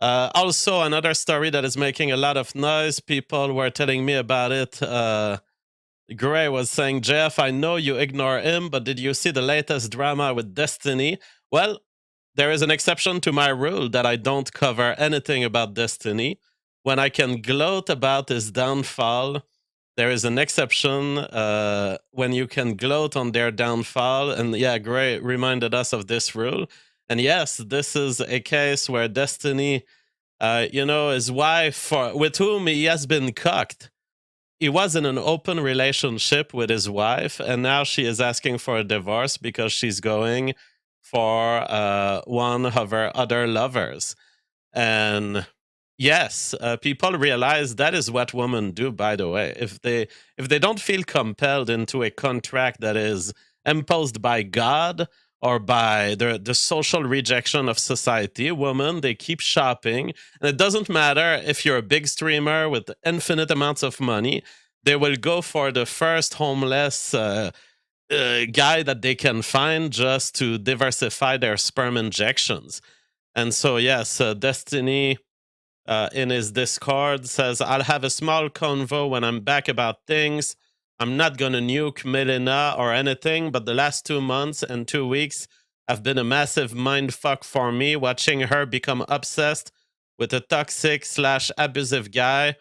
Also, another story that is making a lot of noise. People were telling me about it. Gray was saying, Jeff, I know you ignore him, but did you see the latest drama with Destiny? Well, there is an exception to my rule that I don't cover anything about Destiny. When I can gloat about his downfall, there is an exception when you can gloat on their downfall. And yeah, Gray reminded us of this rule. And yes, this is a case where Destiny, his wife, with whom he has been cucked, he was in an open relationship with his wife, and now she is asking for a divorce because she's going for one of her other lovers. And yes, people realize that is what women do. By the way, if they don't feel compelled into a contract that is imposed by God or by the social rejection of society, women, they keep shopping, and it doesn't matter if you're a big streamer with infinite amounts of money. They will go for the first homeless guy that they can find just to diversify their sperm injections. And so, yes, Destiny in his Discord says, I'll have a small convo when I'm back about things. I'm not going to nuke Melina or anything, but the last 2 months and 2 weeks have been a massive mindfuck for me, watching her become obsessed with a toxic slash abusive guy.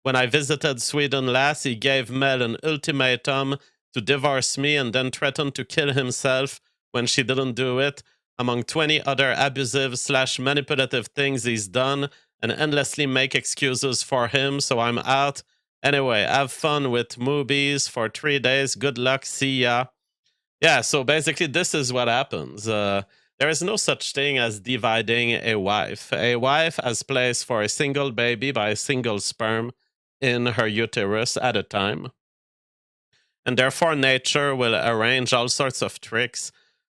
When I visited Sweden last, he gave Mel an ultimatum to divorce me and then threatened to kill himself when she didn't do it, among 20 other abusive slash manipulative things he's done, and endlessly make excuses for him, so I'm out. Anyway, have fun with movies for 3 days. Good luck. See ya. Yeah, so basically, this is what happens. There is no such thing as dividing a wife. A wife has place for a single baby by a single sperm in her uterus at a time. And therefore, nature will arrange all sorts of tricks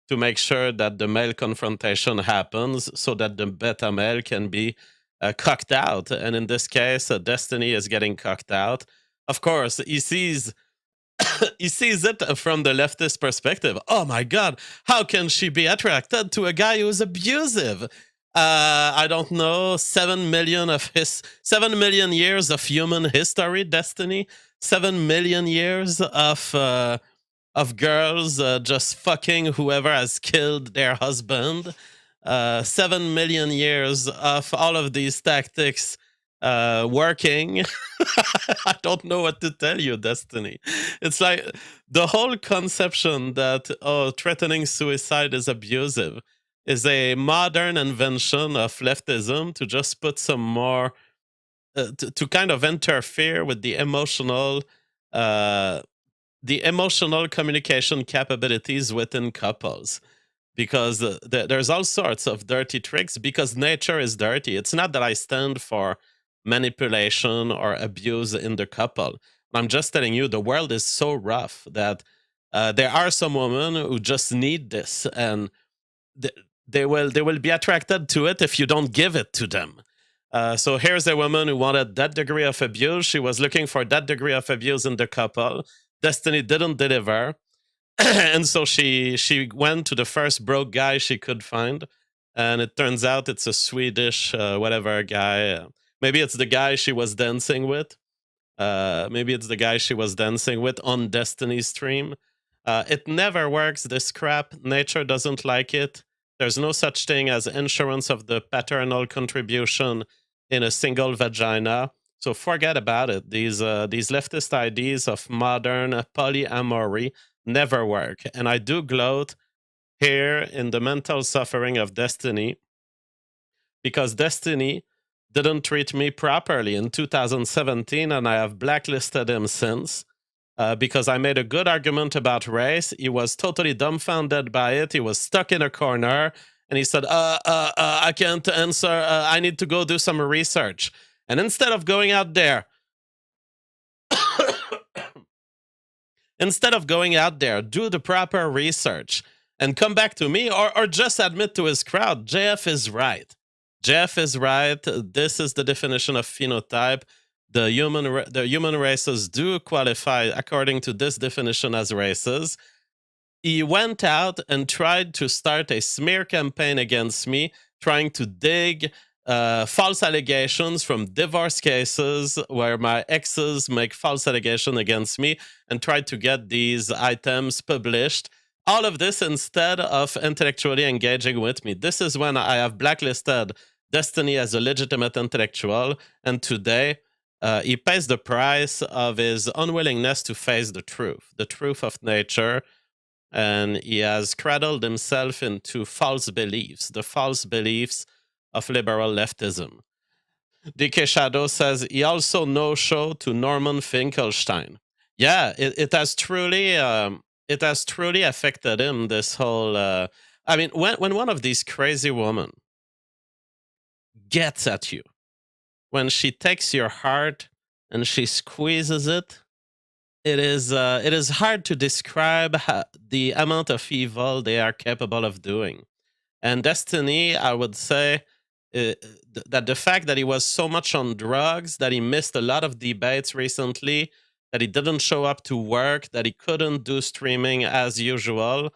to make sure that the male confrontation happens so that the beta male can be cucked out. And in this case, Destiny is getting cucked out. Of course, he sees it from the leftist perspective. Oh my God, how can she be attracted to a guy who's abusive? I don't know, 7 million years of human history, Destiny. 7 million years of girls just fucking whoever has killed their husband. 7 million years of all of these tactics working. I don't know what to tell you, Destiny. It's like the whole conception that, oh, threatening suicide is abusive is a modern invention of leftism to just put some more, to kind of interfere with uh, the emotional communication capabilities within couples, because there's all sorts of dirty tricks because nature is dirty. It's not that I stand for manipulation or abuse in the couple. I'm just telling you the world is so rough that there are some women who just need this, and th- they will be attracted to it if you don't give it to them. So here's a woman who wanted that degree of abuse. She was looking for that degree of abuse in the couple. Destiny didn't deliver. And so she went to the first broke guy she could find, and it turns out it's a Swedish whatever guy. Maybe it's the guy she was dancing with. Maybe it's the guy she was dancing with on Destiny's stream. It never works. This crap. Nature doesn't like it. There's no such thing as insurance of the paternal contribution in a single vagina. So forget about it. These leftist ideas of modern polyamory never work. And I do gloat here in the mental suffering of Destiny, because Destiny didn't treat me properly in 2017, and I have blacklisted him since. Because I made a good argument about race. He was totally dumbfounded by it. He was stuck in a corner, and he said, I can't answer. I need to go do some research. And instead of going out there, do the proper research and come back to me, or just admit to his crowd, JF is right. JF is right. This is the definition of phenotype. The human races do qualify according to this definition as races. He went out and tried to start a smear campaign against me, trying to dig false allegations from divorce cases where my exes make false allegations against me and try to get these items published. All of this instead of intellectually engaging with me. This is when I have blacklisted Destiny as a legitimate intellectual, and today he pays the price of his unwillingness to face the truth of nature, and he has cradled himself into false beliefs, the false beliefs of liberal leftism. DK Shadow says he also no show to Norman Finkelstein. Yeah, it has truly affected him. This whole, I mean, when one of these crazy women gets at you, when she takes your heart and she squeezes it, it is hard to describe the amount of evil they are capable of doing. And Destiny, I would say that the fact that he was so much on drugs, that he missed a lot of debates recently, that he didn't show up to work, that he couldn't do streaming as usual,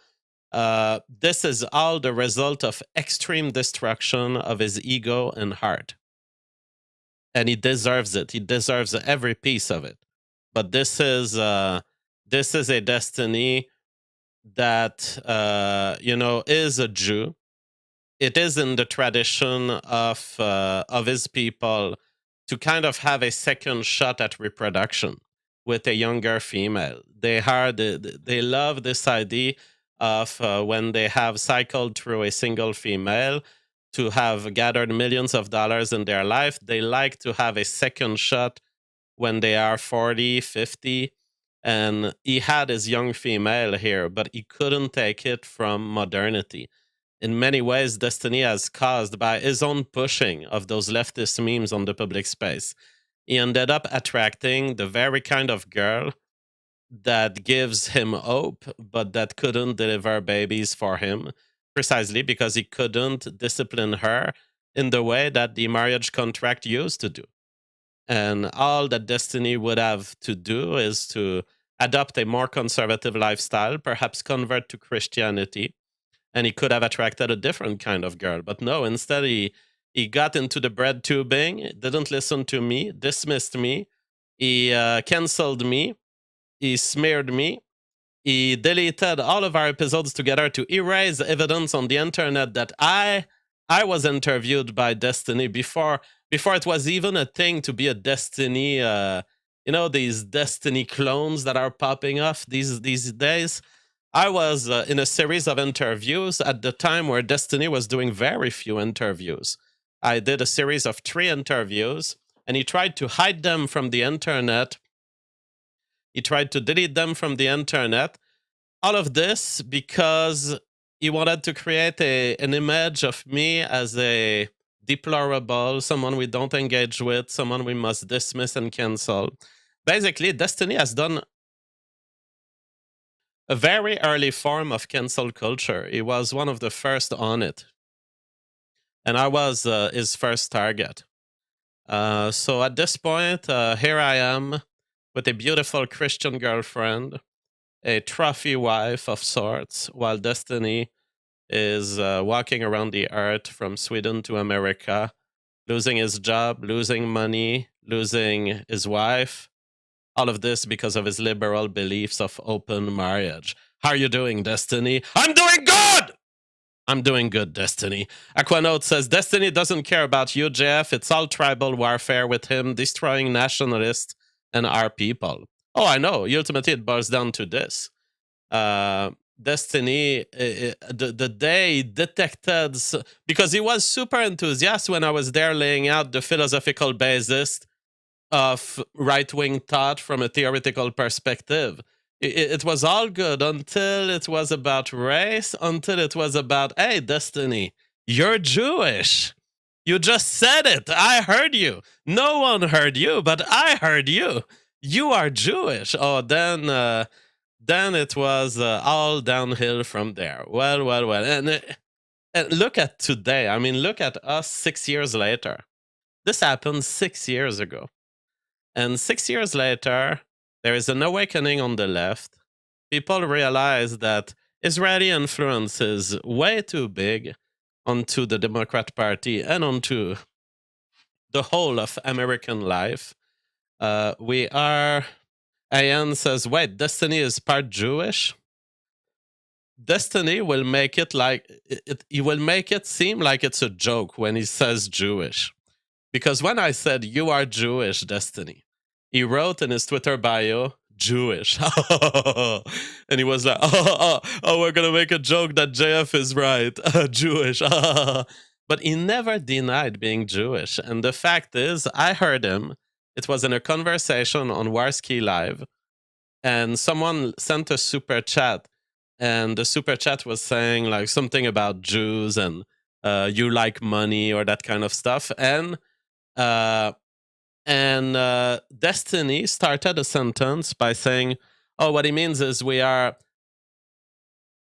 this is all the result of extreme destruction of his ego and heart. And he deserves it. He deserves every piece of it. But this is a Destiny that is a Jew. It is in the tradition of his people to kind of have a second shot at reproduction with a younger female. They love this idea of when they have cycled through a single female to have gathered millions of dollars in their life. They like to have a second shot when they are 40, 50. And he had his young female here, but he couldn't take it from modernity. In many ways, Destiny has caused by his own pushing of those leftist memes on the public space. He ended up attracting the very kind of girl that gives him hope, but that couldn't deliver babies for him, precisely because he couldn't discipline her in the way that the marriage contract used to do. And all that Destiny would have to do is to adopt a more conservative lifestyle, perhaps convert to Christianity, and he could have attracted a different kind of girl. But no, instead he got into the bread tubing, didn't listen to me, dismissed me, he canceled me, he smeared me, he deleted all of our episodes together to erase evidence on the internet that I was interviewed by Destiny before it was even a thing to be a Destiny. These Destiny clones that are popping off these days. I was in a series of interviews at the time where Destiny was doing very few interviews. I did a series of 3 interviews, and he tried to hide them from the internet. He tried to delete them from the internet. All of this because he wanted to create an image of me as a deplorable, someone we don't engage with, someone we must dismiss and cancel. Basically, Destiny has done a very early form of cancel culture. He was one of the first on it. And I was his first target. So at this point, here I am with a beautiful Christian girlfriend, a trophy wife of sorts, while Destiny is walking around the earth from Sweden to America, losing his job, losing money, losing his wife. All of this because of his liberal beliefs of open marriage. How are you doing, Destiny? I'm doing good! I'm doing good, Destiny. Aquanote says, Destiny doesn't care about you, Jeff. It's all tribal warfare with him, destroying nationalists and our people. Oh, I know. Ultimately, it boils down to this. Destiny, the day he detected, because he was super enthusiastic when I was there laying out the philosophical basis of right-wing thought from a theoretical perspective. It was all good until it was about race, until it was about, hey, Destiny, you're Jewish. You just said it. I heard you. No one heard you, but I heard you. You are Jewish. Oh, then it was all downhill from there. Well. And look at today. I mean, look at us 6 years later. This happened 6 years ago. And 6 years later, there is an awakening on the left. People realize that Israeli influence is way too big onto the Democrat Party and onto the whole of American life. We are. Ayan says, "Wait, Destiny is part Jewish." Destiny will make it like he will make it seem like it's a joke when he says Jewish. Because when I said you are Jewish, Destiny, he wrote in his Twitter bio, Jewish. And he was like, oh, we're gonna make a joke that JF is right. Jewish. But he never denied being Jewish. And the fact is, I heard him. It was in a conversation on Warski Live, and someone sent a super chat, and the super chat was saying like something about Jews and you like money or that kind of stuff. Uh, Destiny started a sentence by saying, "Oh, what he means is we are,"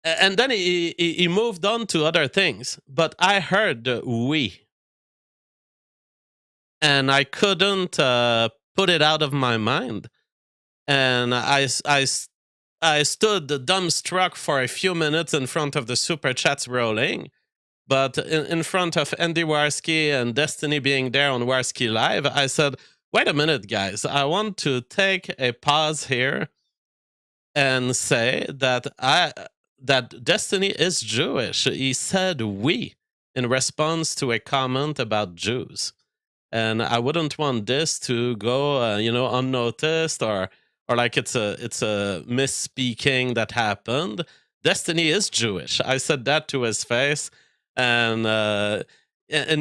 and then he moved on to other things. But I heard we, and I couldn't put it out of my mind, and I stood dumbstruck for a few minutes in front of the super chats rolling. But in front of Andy Warski and Destiny being there on Warski Live, I said, wait a minute, guys. I want to take a pause here and say that Destiny is Jewish. He said we in response to a comment about Jews. And I wouldn't want this to go, unnoticed or like it's a misspeaking that happened. Destiny is Jewish. I said that to his face, and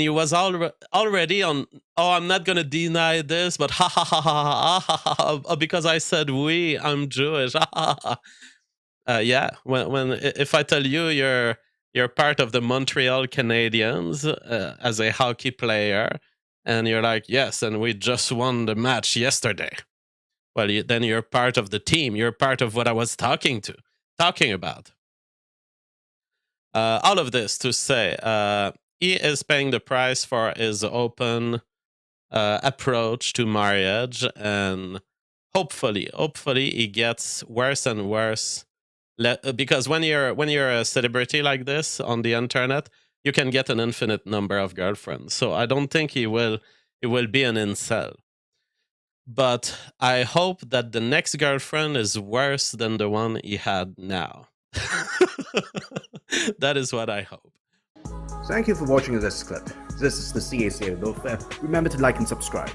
he was already on. Oh, I'm not gonna deny this, but ha ha ha ha ha ha ha, because I said we, I'm Jewish. Yeah, when if I tell you you're part of the Montreal Canadiens as a hockey player, and you're like, yes, and we just won the match yesterday. Well, then you're part of the team. You're part of what I was talking about. All of this to say, he is paying the price for his open approach to marriage, and hopefully he gets worse and worse. Because when you're a celebrity like this on the internet, you can get an infinite number of girlfriends. So I don't think he will be an incel. But I hope that the next girlfriend is worse than the one he had now. That is what I hope. Thank you for watching this clip. This is the CACA Loaf. Remember to like and subscribe.